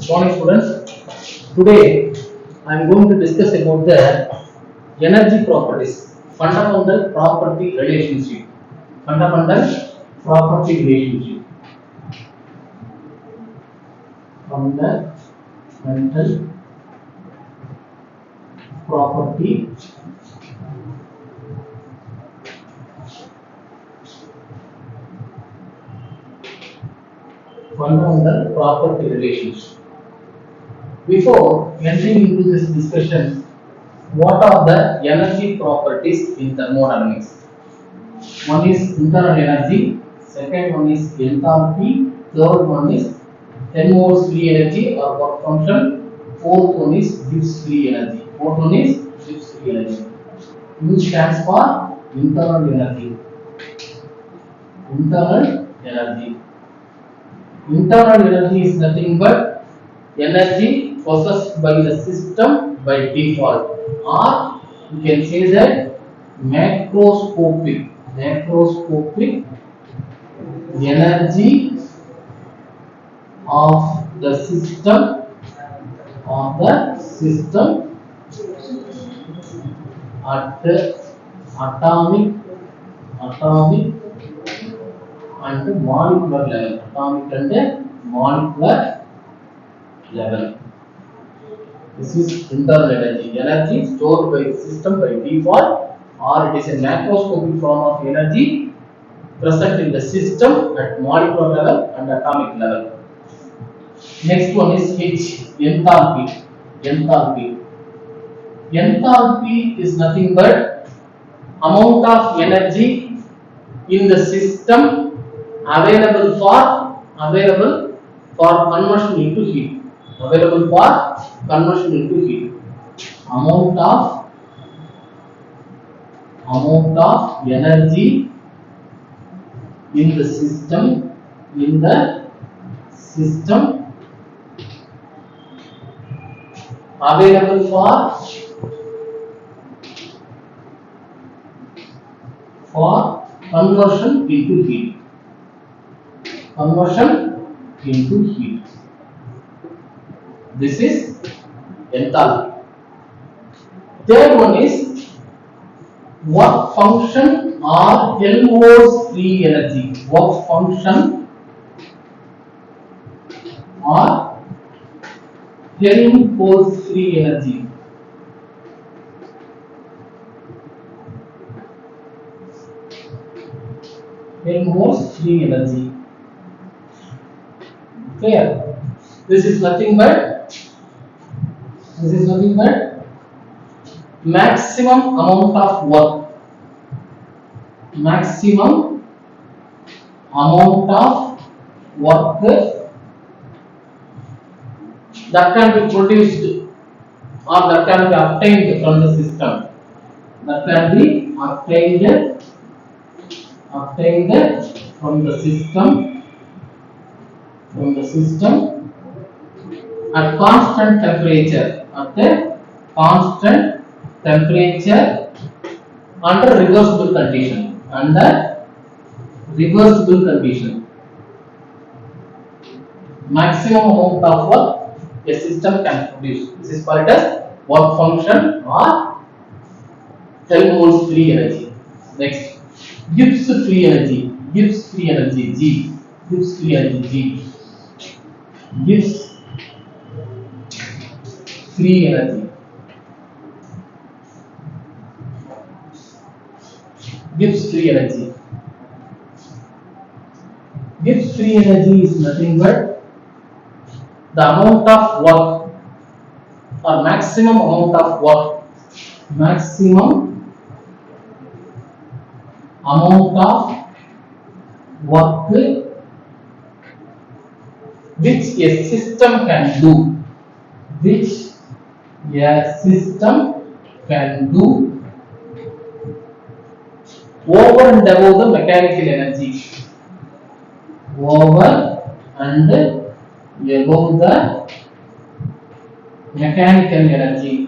Morning students. Today I am going to discuss about the energy properties, fundamental property relationship. Fundamental property relationship. Fundamental property fundamental property relationship. Before entering into this discussion, what are the energy properties in thermodynamics? One is internal energy, second one is enthalpy, third one is Helmholtz free energy or work function, fourth one is Gibbs free energy. Fourth one is Gibbs free energy. U stands for internal energy. Internal energy. Internal energy is nothing but energy possessed by the system by default, or you can say that macroscopic energy of the system at the atomic and molecular level. Atomic and molecular level. This is internal energy. Energy stored by the system by default, or it is a macroscopic form of energy present in the system at molecular level and atomic level. Next one is H, enthalpy. Enthalpy is nothing but amount of energy in the system available for conversion into heat. Available for conversion into heat. Amount of energy in the system available for conversion into heat. This is enthalpy. Third one is work function or Helmholtz free energy. Work function or Helmholtz free energy. Helmholtz free energy. Clear? This is nothing but maximum amount of work. Maximum amount of work that can be produced or that can be obtained from the system. That can be obtained from the system at constant temperature. Under reversible condition. Maximum amount of work a system can produce. This is called as work function or Helmholtz free energy. Next, Gibbs free energy. Gibbs free energy G. Gibbs free energy G. Gibbs free energy. Gibbs free energy. Gibbs free energy is nothing but the amount of work or maximum amount of work. Maximum amount of work which a system can do. Over and above the mechanical energy. Over and above the mechanical energy.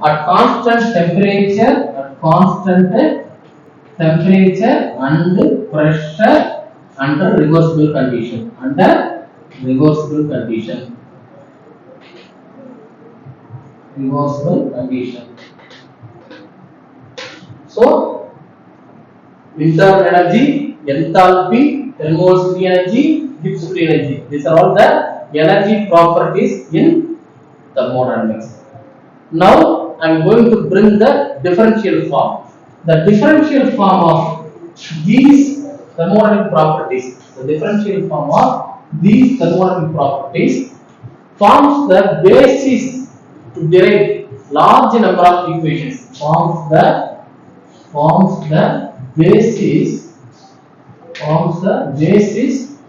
At constant temperature temperature and pressure under reversible condition. Under reversible condition. Reversible condition. So, internal energy, enthalpy, Helmholtz free energy, Gibbs free energy. These are all the energy properties in thermodynamics. Now, I am going to bring the differential form. The differential form of these thermodynamic properties, the differential form of these thermodynamic properties forms the basis to derive large number of equations. Forms the basis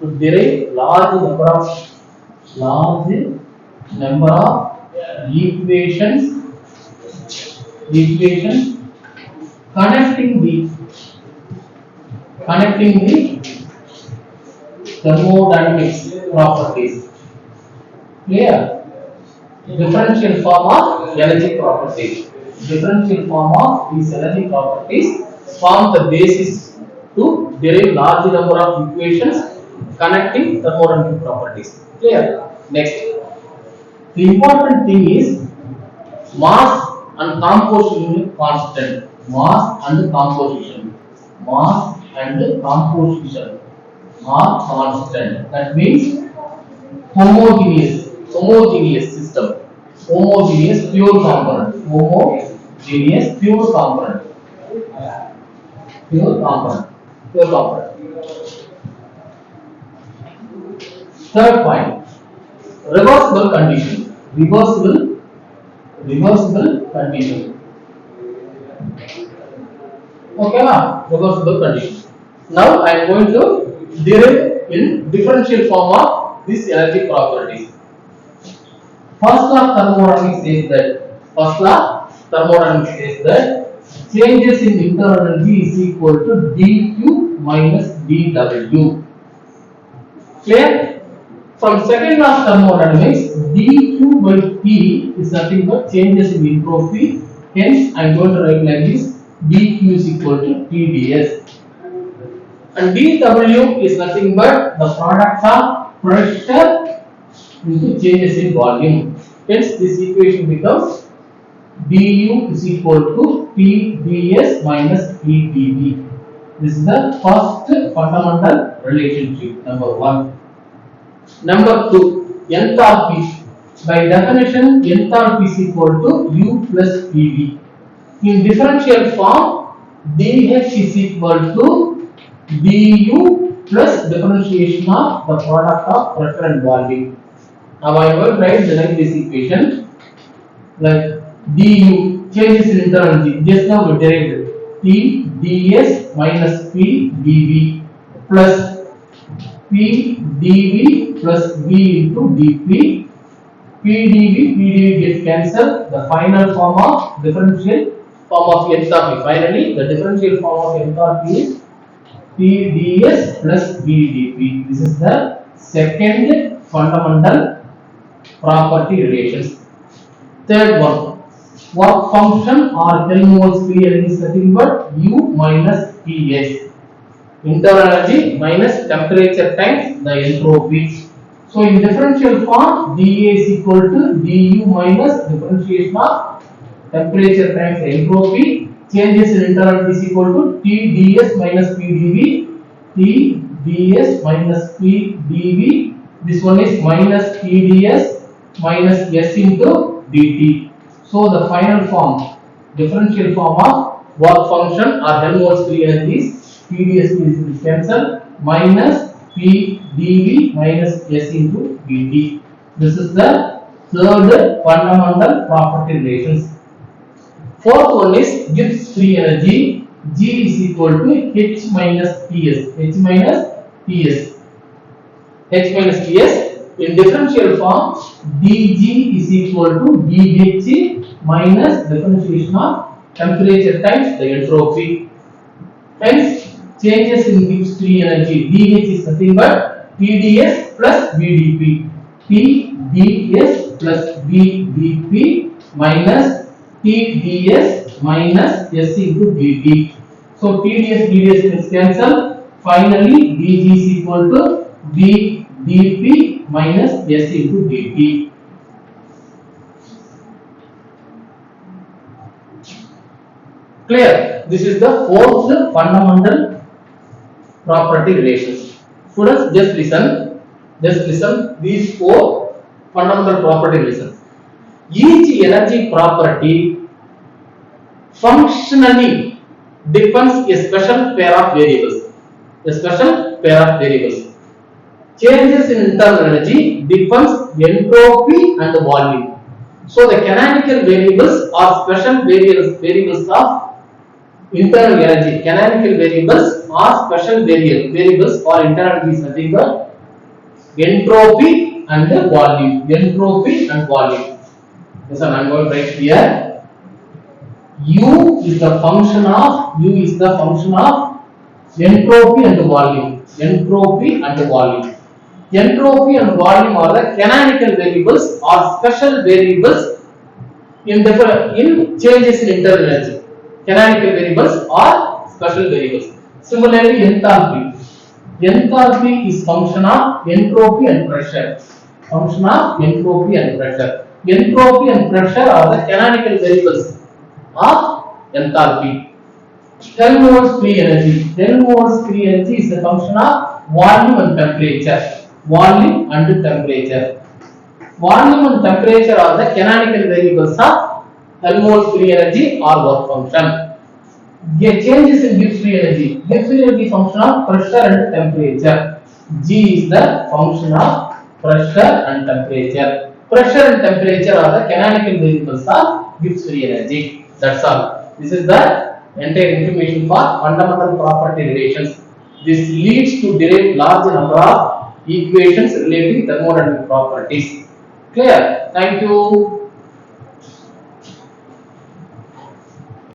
to derive large number of equations connecting the thermodynamics properties. Clear? Differential form of energy properties. Differential form of these energy properties form the basis to derive large number of equations connecting thermodynamic properties. Clear? Next, the important thing is mass and composition constant. Mass and composition are constant. That means homogeneous system. Homogeneous pure component. Pure component. Third point, reversible condition. Reversible condition. Okay, reversible condition. Now I am going to derive in differential form of these energy properties. First law thermodynamics says that changes in internal energy is equal to dq minus dw. Clear? From second law thermodynamics, dq by P is nothing but changes in entropy. Hence, I am going to write like this: dq is equal to Tds. And dw is nothing but the product of pressure into changes in volume. Hence, this equation becomes du is equal to Tds minus Tdv. This is the first fundamental relationship, number 1. Number 2, enthalpy. By definition, enthalpy is equal to U plus Pv. In differential form, dH is equal to du plus differentiation of the product of pressure and volume. Now I will write this equation like du changes in internal energy. Just now we derived T ds minus P dv plus P dv plus v into dp. Pdv gets cancelled. The final form of differential form of enthalpy. Finally, the differential form of enthalpy is P ds plus v dp. This is the second fundamental property relations. Third one, work function or Helmholtz free energy is nothing but U minus Ps. Internal energy minus temperature times the entropy. So in differential form, dA is equal to du minus differentiation of temperature times the entropy. Changes in internal energy is equal to T ds minus P dv. T ds minus P dv. This one is minus T ds minus s into dt. So the final form, differential form of work function or Helmholtz free energy is Tds is cancelled minus P dv minus s into dt. This is the third fundamental property relations. Fourth one is Gibbs free energy. G is equal to H minus Ts. H minus Ts. In differential form, dg is equal to dh minus differentiation of temperature times the entropy. Hence, changes in Gibbs free energy. dh is nothing but Tds plus Vdp. Tds plus Vdp minus Tds minus s into dt. So So TDS is cancel. Finally, dg is equal to d dp minus s into dt. Clear? This is the fourth fundamental property relations. Students, just listen. Just listen. These four fundamental property relations. Each energy property functionally depends a special pair of variables. A special pair of variables. Changes in internal energy depends entropy and volume. So the canonical variables are special variables of internal energy. Canonical variables are special variables for internal energy, nothing but entropy and volume. Entropy and volume. Listen, I am going to write here. U is the function of entropy and volume. Entropy and volume. Entropy and volume are the canonical variables or special variables in changes in internal energy. Canonical variables or special variables. Similarly, enthalpy. Enthalpy is function of entropy and pressure. Function of entropy and pressure. Entropy and pressure are the canonical variables of enthalpy. Helmholtz free energy. Helmholtz free energy is a function of volume and temperature. Volume and temperature. Volume and temperature are the canonical variables of Helmholtz free energy or work function. Changes in Gibbs free energy. Gibbs free energy function of pressure and temperature. G is the function of pressure and temperature. Pressure and temperature are the canonical variables of Gibbs free energy. That's all. This is the entire information for fundamental property relations. This leads to derive large number of equations relating thermodynamic properties. Clear? Thank you.